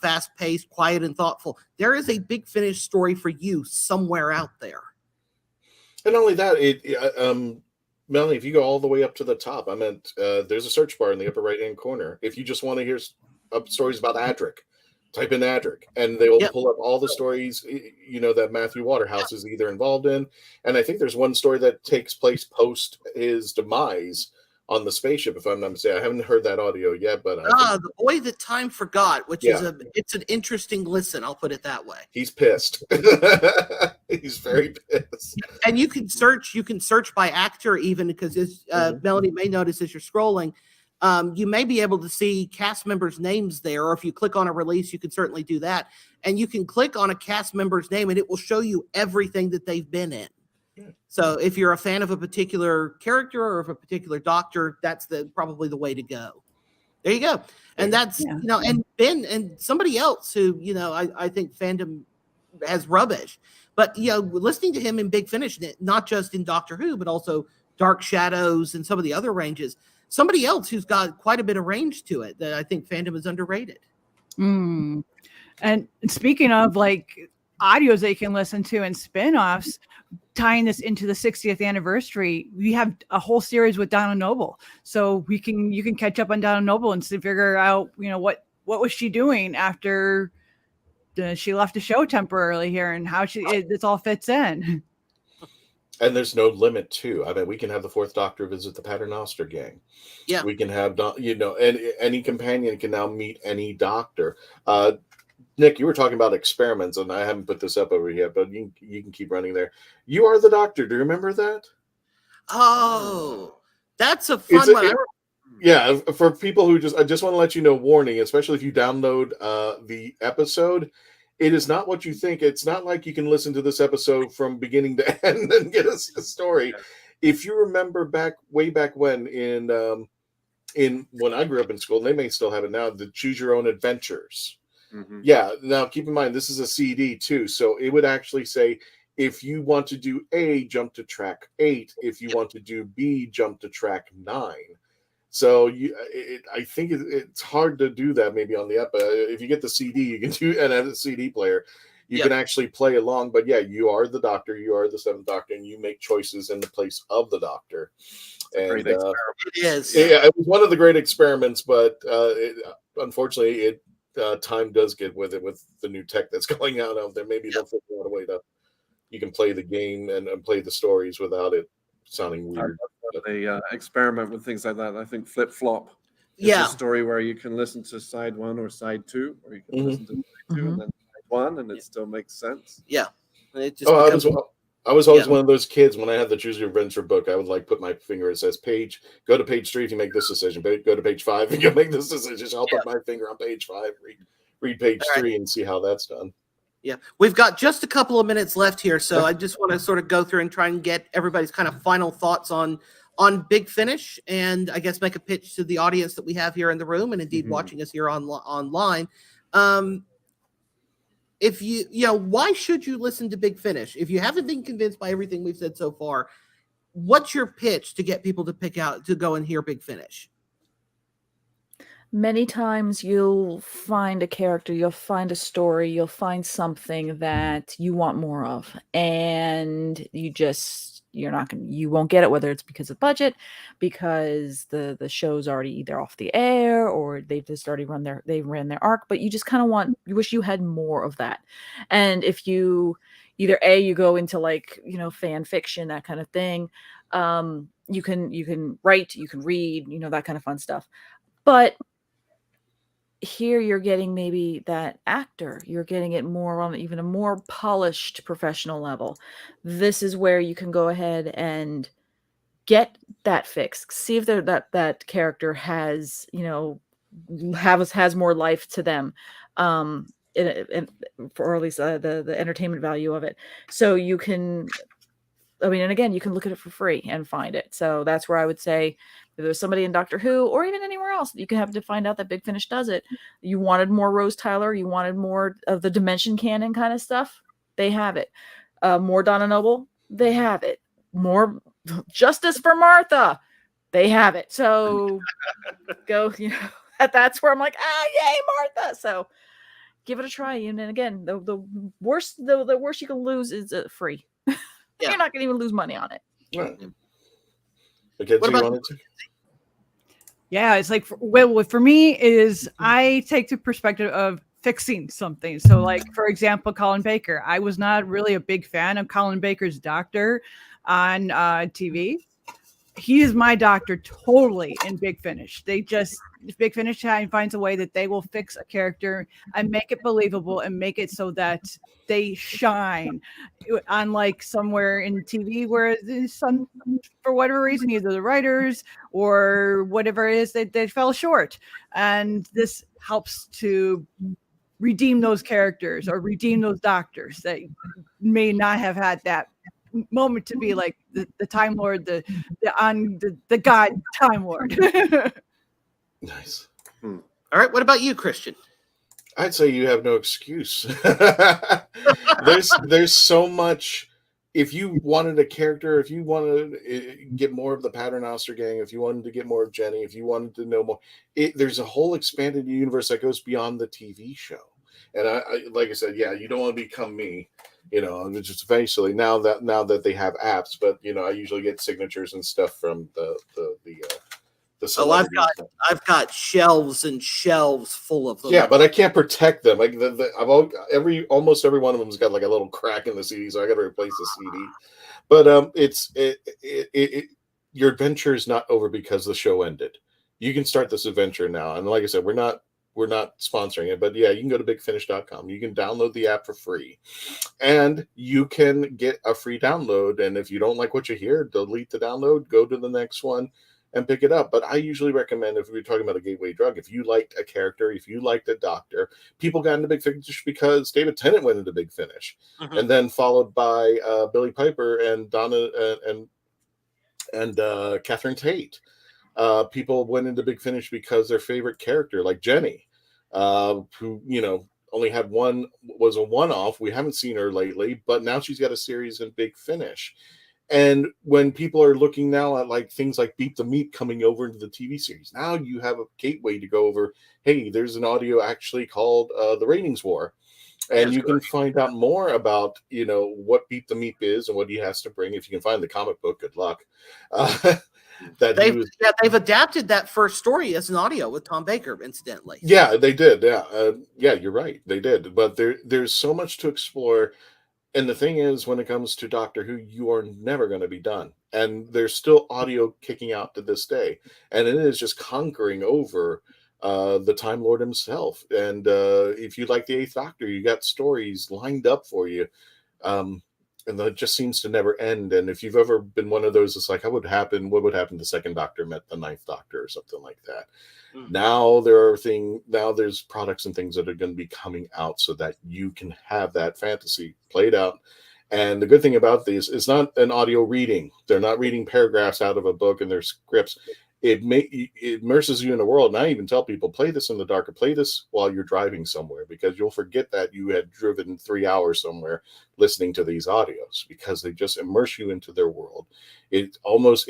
fast-paced, quiet and thoughtful, there is a Big Finish story for you somewhere out there. And not only that, Melanie, if you go all the way up to the top, there's a search bar in the upper right-hand corner. If you just want to hear stories about Adric, type in Adric, and they will pull up all the stories, that Matthew Waterhouse is either involved in. And I think there's one story that takes place post his demise on the spaceship, if I'm not mistaken. I haven't heard that audio yet, but The Boy That Time Forgot, which is it's an interesting listen. I'll put it that way. He's pissed. He's very pissed. And you can search by actor, even, because Melanie may notice as you're scrolling, you may be able to see cast members' names there, or if you click on a release, you can certainly do that. And you can click on a cast member's name and it will show you everything that they've been in. So if you're a fan of a particular character or of a particular doctor, that's probably the way to go. There you go. And that's, and Ben and somebody else who, I think fandom has rubbish, but, listening to him in Big Finish, not just in Doctor Who, but also Dark Shadows and some of the other ranges, somebody else who's got quite a bit of range to it that I think fandom is underrated. And speaking of audios that you can listen to and spin-offs, tying this into the 60th anniversary, we have a whole series with Donna Noble, so you can catch up on Donna Noble and figure out what was she doing after she left the show temporarily here, and how this all fits in. And there's no limit too. We can have the Fourth Doctor visit the Paternoster gang. Yeah, we can have and any companion can now meet any doctor. Nick, you were talking about experiments, and I haven't put this up over yet, but you can keep running there. You Are the Doctor. Do you remember that? Oh, that's a fun one. For people who I just want to let you know, warning, especially if you download the episode, it is not what you think. It's not like you can listen to this episode from beginning to end and get a story. Yeah. If you remember way back when in when I grew up in school, and they may still have it now, the Choose Your Own Adventures. Yeah. Now, keep in mind, this is a CD too. So it would actually say, if you want to do A, jump to track 8. If you want to do B, jump to track 9. So I think it's hard to do that maybe on the app. If you get the CD, you can do, and have a CD player, you can actually play along. But yeah, you are the Doctor, you are the Seventh Doctor, and you make choices in the place of the Doctor. And it is. Yeah, it was one of the great experiments, but unfortunately, time does get with it with the new tech that's going out there. Maybe they'll figure out a way to you can play the game and play the stories without it sounding weird. They experiment with things like that. I think Flip Flop is a story where you can listen to side 1 or side 2, or you can listen to side 2 and then side 1, and it still makes sense. Yeah. It just I was always one of those kids when I had the Choose Your Adventure book. I would put my finger. It says go to page 3 if you make this decision. Go to page 5 if you make this decision. I'll put my finger on page 5. Read page 3 and see how that's done. Yeah, we've got just a couple of minutes left here, so I just want to sort of go through and try and get everybody's kind of final thoughts on Big Finish, and I guess make a pitch to the audience that we have here in the room, and indeed watching us here online. If why should you listen to Big Finish? If you haven't been convinced by everything we've said so far, what's your pitch to get people to go and hear Big Finish? Many times you'll find a character, you'll find a story, you'll find something that you want more of, and you won't get it, whether it's because of budget, because the show's already either off the air, or they've just already ran their arc, but you just kind of you wish you had more of that. And if you either you go into fan fiction, that kind of thing, you can write, you can read, that kind of fun stuff. But here you're getting maybe that actor, you're getting it more on even a more polished professional level. This is where you can go ahead and get that fix, see if that character has has more life to them. or at least the entertainment value of it. So you can, I mean, and again, you can look at it for free and find it. So that's where I would say, if there's somebody in Doctor Who or even anywhere else, you can have to find out that Big Finish does it. You wanted more Rose Tyler, you wanted more of the Dimension canon kind of stuff, they have it. More Donna Noble, they have it. More Justice for Martha, they have it. So go, that's where I'm like, yay, Martha. So give it a try. And then again, the worst you can lose is free. Yeah. You're not going to even lose money on it. Right. Okay, What so you about- wanted to? Yeah, it's like for me is I take the perspective of fixing something. So like, for example, Colin Baker. I was not really a big fan of Colin Baker's Doctor on TV. He is my Doctor totally in Big Finish. Big Finish finds a way that they will fix a character and make it believable and make it so that they shine. Unlike somewhere in TV where some, for whatever reason, either the writers or whatever it is, they fell short. And this helps to redeem those characters or redeem those Doctors that may not have had that moment to be like the Time Lord, the God Time Lord. Nice. All right. What about you, Christian? I'd say you have no excuse. There's so much. If you wanted a character, if you wanted to get more of the Paternoster gang, if you wanted to get more of Jenny, if you wanted to know more, there's a whole expanded universe that goes beyond the TV show. And I like I said, yeah, you don't want to become me, it's just eventually now that they have apps, but I usually get signatures and stuff from the celebrities. I've got shelves and shelves full of them. Yeah, but I can't protect them. Like almost every one of them's got like a little crack in the CD, so I got to replace the CD. But your adventure is not over because the show ended. You can start this adventure now, and like I said, we're not sponsoring it, but yeah, you can go to bigfinish.com. You can download the app for free, and you can get a free download. And if you don't like what you hear, delete the download, go to the next one, and pick it up. But I usually recommend, if we're talking about a gateway drug, if you liked a character, if you liked a Doctor, people got into Big Finish because David Tennant went into Big Finish, and then followed by Billy Piper and Donna and Catherine Tate. People went into Big Finish because their favorite character, like Jenny, who only had was a one-off. We haven't seen her lately, but now she's got a series in Big Finish. And when people are looking now at like things like Beat the Meat coming over into the TV series, now you have a gateway to go over, hey, there's an audio actually called The Ratings War. And you can find out more about, what Beat the Meat is and what he has to bring. If you can find the comic book, good luck. They've adapted that first story as an audio with Tom Baker, incidentally. Yeah, they did. Yeah, you're right. They did. But there's so much to explore. And the thing is, when it comes to Doctor Who, you are never going to be done. And there's still audio kicking out to this day. And it is just conquering over the Time Lord himself. And if you like the Eighth Doctor, you got stories lined up for you. And that just seems to never end. And if you've ever been one of those, it's like, what would happen if the Second Doctor met the Ninth Doctor or something like that? Now there's products and things that are going to be coming out so that you can have that fantasy played out. And the good thing about these is not an audio reading. They're not reading paragraphs out of a book and their scripts. It immerses you in the world. And I even tell people, play this in the dark, or play this while you're driving somewhere, because you'll forget that you had driven 3 hours somewhere listening to these audios, because they just immerse you into their world. It's almost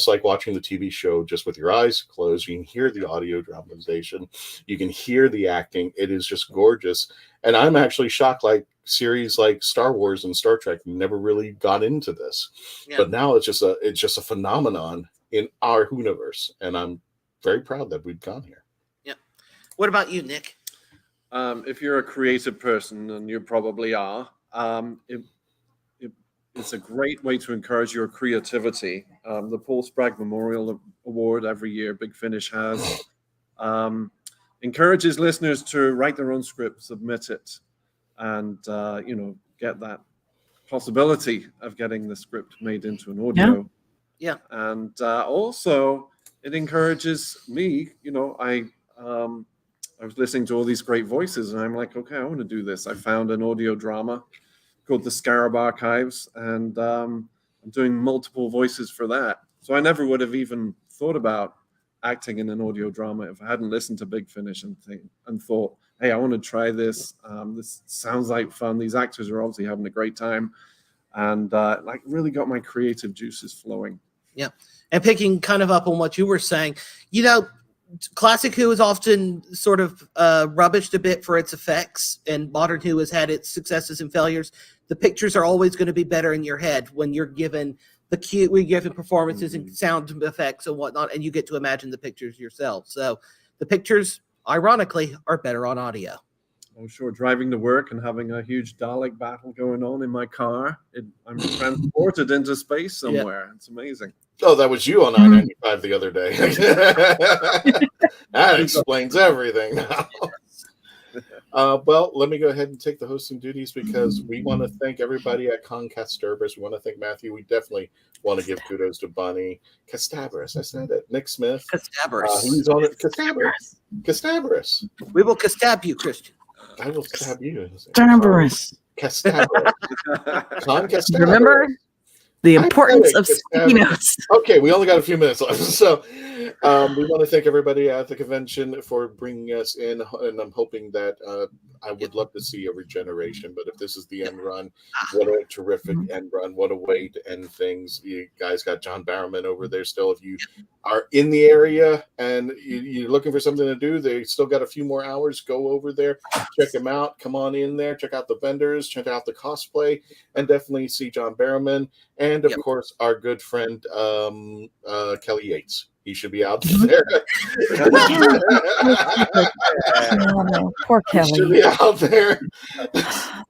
like watching the TV show just with your eyes closed. You can hear the audio dramatization. You can hear the acting. It is just gorgeous. And I'm actually shocked, like series like Star Wars and Star Trek never really got into this. Yeah. But now it's just a phenomenon in our universe, and I'm very proud that we've gone here. Yeah. What about you, Nick? If you're a creative person, and you probably are, it's a great way to encourage your creativity. The Paul Spragg Memorial Award every year, Big Finish has, encourages listeners to write their own script, submit it, and get that possibility of getting the script made into an audio. Yeah. And also it encourages me, I was listening to all these great voices, and I'm like, okay, I want to do this. I found an audio drama called The Scarab Archives, and I'm doing multiple voices for that. So I never would have even thought about acting in an audio drama if I hadn't listened to Big Finish and thought, hey, I want to try this. This sounds like fun. These actors are obviously having a great time, and like really got my creative juices flowing. Yeah, and picking kind of up on what you were saying, you know, Classic Who is often sort of rubbished a bit for its effects, and Modern Who has had its successes and failures. The pictures are always going to be better in your head when you're given the cue, we're given performances and sound effects and whatnot, and you get to imagine the pictures yourself. So the pictures, ironically, are better on audio. Oh, sure. Driving to work and having a huge Dalek battle going on in my car. I'm transported into space somewhere. Yeah. It's amazing. Oh, that was you on I-95 the other day. That explains everything now. Well, let me go ahead and take the hosting duties because we want to thank everybody at Con KasterborouS. We want to thank Matthew. We definitely want to give kudos to Bonnie KasterborouS. I said it. Nick Smith. KasterborouS. Who's on it? KasterborouS. We will kastab you, Christian. I will stab you. KasterborouS. KasterborouS. Con KasterborouS. Remember the importance of sticky notes. Okay, we only got a few minutes left. So we want to thank everybody at the convention for bringing us in, and I'm hoping that I would love to see a regeneration, but if this is the end run, what a terrific end run. What a way to end things. You guys got John Barrowman over there still. If you are in the area and you're looking for something to do, they still got a few more hours. Go over there, check them out. Come on in there, check out the vendors, check out the cosplay, and definitely see John Barrowman. And of course, our good friend Kelly Yates. He should be out there. Poor Kelly. He should be out there.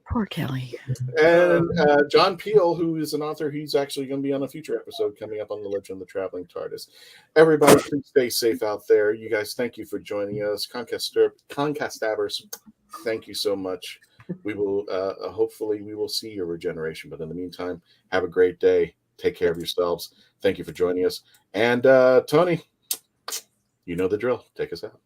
Poor Kelly. And John Peel, who is an author, he's actually going to be on a future episode coming up on the Legend of the Traveling TARDIS. Everybody, please stay safe out there. You guys, thank you for joining us. Con KasterborouS, thank you so much. We will hopefully we will see your regeneration. But in the meantime, have a great day. Take care of yourselves. Thank you for joining us. And Tony, you know the drill. Take us out.